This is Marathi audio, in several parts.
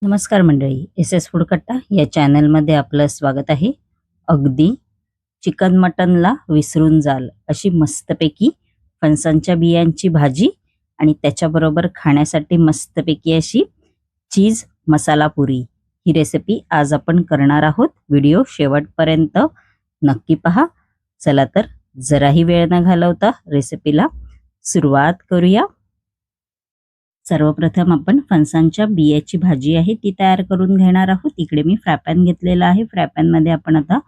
नमस्कार मंडळी, एस एस फूड कट्टा या चॅनलमध्ये आपलं स्वागत आहे. अगदी चिकन मटनला विसरून जाल अशी मस्तपैकी फणसांच्या बियांची भाजी आणि त्याच्याबरोबर खाण्यासाठी मस्तपैकी अशी चीज मसाला पुरी, ही रेसिपी आज आपण करणार आहोत. व्हिडिओ शेवटपर्यंत नक्की पहा. चला तर जराही वेळ न घालवता रेसिपीला सुरुवात करूया. सर्वप्रथम आपण फणसांच्या बियाची भाजी आहे ती तयार करून घेणार आहोत. इकडे मी फ्राय पॅन घेतलेला आहे. फ्राय पॅन मध्ये आपण आता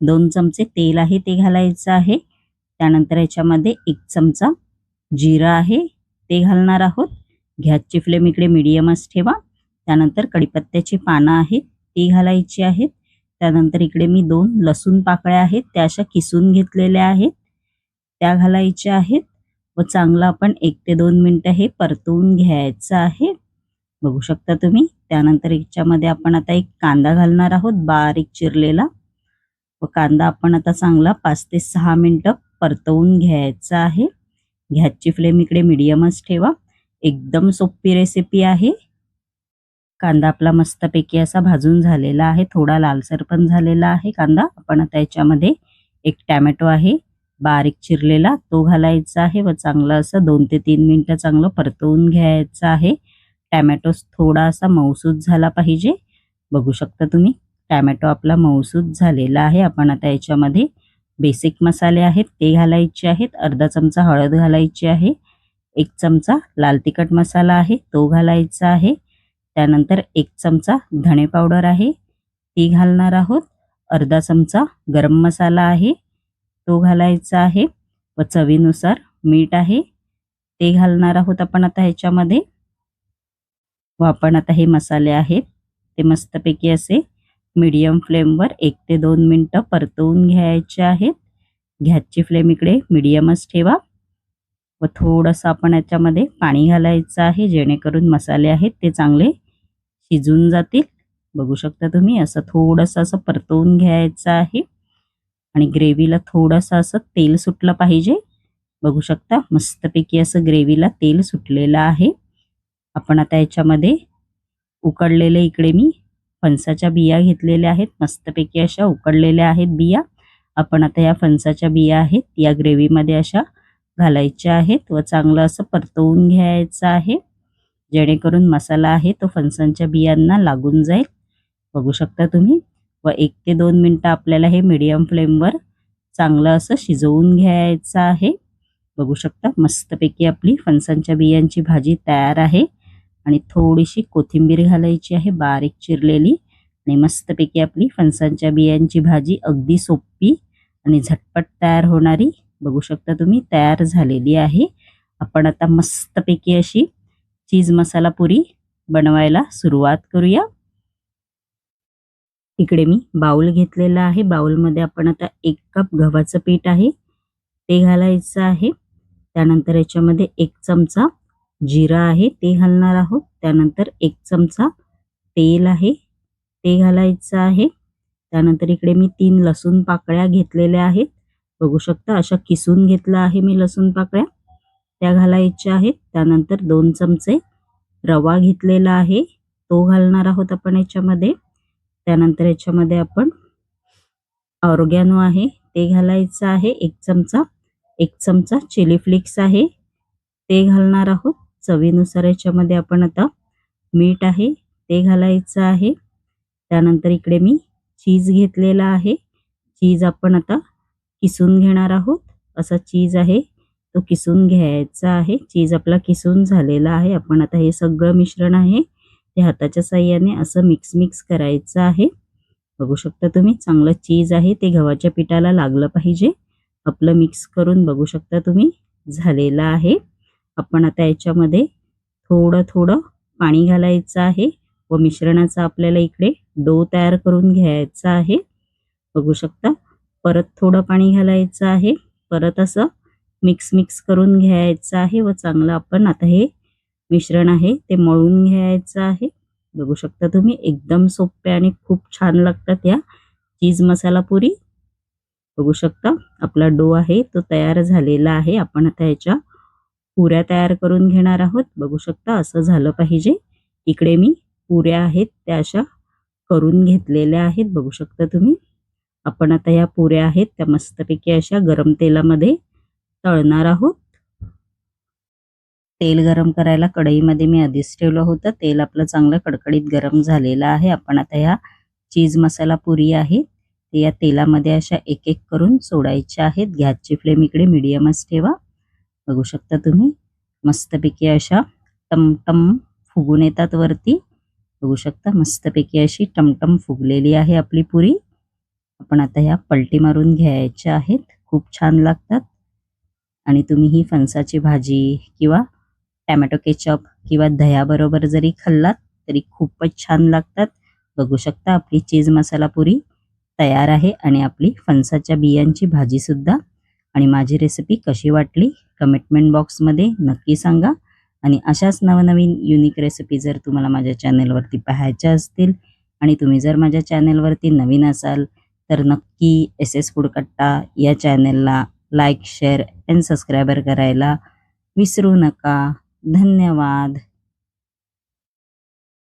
2 चमचे तेल आहे ते घालायचं आहे. त्यानंतर याच्यामध्ये 1 चमचा जिरा आहे ते घालणार आहोत. गॅसची फ्लेम इकडे मीडियमच ठेवा. त्यानंतर कढीपत्त्याची पानं आहेत ती घालायची आहेत. त्यानंतर इकडे मी 2 लसूण पाकळ्या आहेत त्या अशा किसून घेतलेल्या आहेत त्या घालायच्या आहेत व चांगलं आपण 1 ते 2 मिनिटं हे परतवून घ्यायचं आहे. बघू शकता तुम्ही. त्यानंतर याच्यामध्ये आपण आता 1 कांदा घालणार आहोत बारीक चिरलेला व कांदा आपण आता चांगला 5 ते 6 मिनिटं परतवून घ्यायचा आहे. गॅसची फ्लेम इकडे मीडियमच ठेवा. एकदम सोपी रेसिपी आहे. कांदा आपला मस्तपैकी असा भाजून झालेला आहे, थोडा लालसर पण झालेला आहे कांदा. आपण आता याच्यामध्ये 1 टोमॅटो आहे बारीक चिरलेला तो घालायचा आहे व चांगलं असं 2 ते 3 मिनिटं चांगलं परतवून घ्यायचं आहे. टोमॅटो थोडासा मऊसूत झाला पाहिजे. बघू शकता तुम्ही टोमॅटो आपला मऊसूत झालेला आहे. आपण आता याच्यामध्ये बेसिक मसाले आहेत ते घालायचे आहेत. अर्धा चमचा हळद घालायची आहे. 1 चमचा लाल तिखट मसाला आहे तो घालायचा आहे. त्यानंतर 1 चमचा धणे पावडर आहे ती घालणार आहोत. अर्धा चमचा गरम मसाला आहे तो घालायचा आहे व चवीनुसार मीठ आहे ते घालणार आहोत आपण आता ह्याच्यामध्ये. व आपण आता हे मसाले आहेत ते मस्तपैकी असे मीडियम फ्लेमवर 1 ते 2 मिनिटं परतवून घ्यायचे आहेत. गॅसची फ्लेम इकडे मीडियमच ठेवा व थोडंसं आपण याच्यामध्ये पाणी घालायचं आहे जेणेकरून मसाले आहेत ते चांगले शिजून जातील. बघू शकता तुम्ही असं थोडंसं असं परतवून घ्यायचं आहे आणि ग्रेव्हीला थोडंसं असं तेल सुटलं पाहिजे. बघू शकता मस्तपैकी असं ग्रेव्हीला तेल सुटलेलं आहे. आपण आता याच्यामध्ये उकडलेले इकडे मी फणसाच्या बिया घेतलेल्या आहेत. मस्तपैकी अशा उकडलेल्या आहेत बिया. आपण आता या फणसाच्या बिया आहेत या ग्रेव्हीमध्ये अशा घालायच्या आहेत व चांगलं असं परतवून घ्यायचं आहे जेणेकरून मसाला आहे तो फणसांच्या बियांना लागून जाईल. बघू शकता तुम्ही. व 1 ते 2 मिनिटं आपल्याला हे मीडियम फ्लेमवर चांगलं असं शिजवून घ्यायचं आहे. बघू शकता मस्तपैकी आपली फणसांच्या बियांची भाजी तयार आहे. आणि थोडीशी कोथिंबीर घालायची आहे बारीक चिरलेली आणि मस्तपैकी आपली फणसांच्या बियांची भाजी अगदी सोपी आणि झटपट तयार होणारी बघू शकता तुम्ही तयार झालेली आहे. आपण आता मस्तपैकी अशी चीज मसाला पुरी बनवायला सुरुवात करूया. इकडे मी बाउल घेतलेला आहे. बाउलमध्ये आपण आता 1 कप गव्हाचं पीठ आहे ते घालायचं आहे. त्यानंतर याच्यामध्ये 1 चमचा जिरा आहे ते घालणार आहोत. त्यानंतर 1 चमचा तेल आहे ते घालायचं आहे. त्यानंतर इकडे मी 3 लसूण पाकळ्या घेतलेल्या आहेत. बघू शकता अशा किसून घेतला आहे मी लसूण पाकळ्या त्या घालायच्या आहेत. त्यानंतर 2 चमचे रवा घेतलेला आहे तो घालणार आहोत आपण याच्यामध्ये. त्यानंतर याच्यामध्ये आपण ऑर्गॅनो आहे ते घालायचं आहे 1 चमचा. 1 चमचा चिली फ्लेक्स आहे ते घालणार आहोत. चवीनुसार याच्यामध्ये आपण आता मीठ आहे ते घालायचं आहे. त्यानंतर इकडे मी चीज घेतलेला आहे. चीज आपण आता किसून घेणार आहोत. असा चीज आहे तो किसून घ्यायचा आहे. चीज आपला किसून झालेला आहे. आपण आता हे सगळं मिश्रण आहे ते हाताच्या साहाय्याने असं मिक्स करायचं आहे. बघू शकता तुम्ही चांगलं चीज आहे ते गव्हाच्या पिठाला लागलं पाहिजे. आपलं मिक्स करून बघू शकता तुम्ही झालेलं आहे. आपण आता याच्यामध्ये थोडं पाणी घालायचं आहे व मिश्रणाचा आपल्याला इकडे डो तयार करून घ्यायचा आहे. बघू शकता परत थोडं पाणी घालायचं आहे. परत असं मिक्स करून घ्यायचं आहे व चांगलं आपण आता हे मिश्रण आहे ते मळून घ्यायचं आहे. बघू शकता तुम्ही एकदम सोपे आणि खूप छान लागतात या चीज मसाला पुरी. बघू शकता आपला डो आहे तो तयार झालेला आहे. आपण आता याच्या पुऱ्या तयार करून घेणार आहोत. बघू शकता असं झालं पाहिजे. इकडे मी पुऱ्या आहेत त्या अशा करून घेतलेल्या आहेत, बघू शकता तुम्ही. आपण आता या पुऱ्या आहेत त्या मस्तपैकी अशा गरम तेलामध्ये तळणार आहोत. तेल गरम करायला कढईमध्ये मी आधीच ठेवलं होतं. तेल आपलं चांगलं कडकडीत गरम झालेलं आहे. आपण आता या चीज मसाला पुरी आहे ते या तेलामध्ये अशा एक एक करून सोडायच्या आहेत. गॅसची फ्लेम इकडे मीडियमच ठेवा. बघू शकता तुम्ही मस्तपैकी अशा टमटम फुगून येतात वरती. बघू शकता मस्तपैकी अशी टमटम फुगलेली आहे आपली पुरी. आपण आता ह्या पलटी मारून घ्यायच्या आहेत. खूप छान लागतात आणि तुम्ही ही फणसाची भाजी किंवा टोमॅटो केचप किंवा दह्याबरोबर जरी खाल्लात तरी खूपच छान लागतात. बघू शकता आपली चीज मसाला पुरी तयार आहे आणि आपली फणसाच्या बियांची भाजी सुद्धा. आणि माझी रेसिपी कशी वाटली कमेंट बॉक्समध्ये नक्की सांगा. आणि अशाच नवनवीन युनिक रेसिपी जर तुम्हाला माझ्या चॅनलवरती पाहायच्या असतील आणि तुम्ही जर माझ्या चॅनलवरती नवीन असाल तर नक्की SS फूड कट्टा या चॅनलला लाईक, शेअर अँड सबस्क्राईबर करायला विसरू नका. धन्यवाद.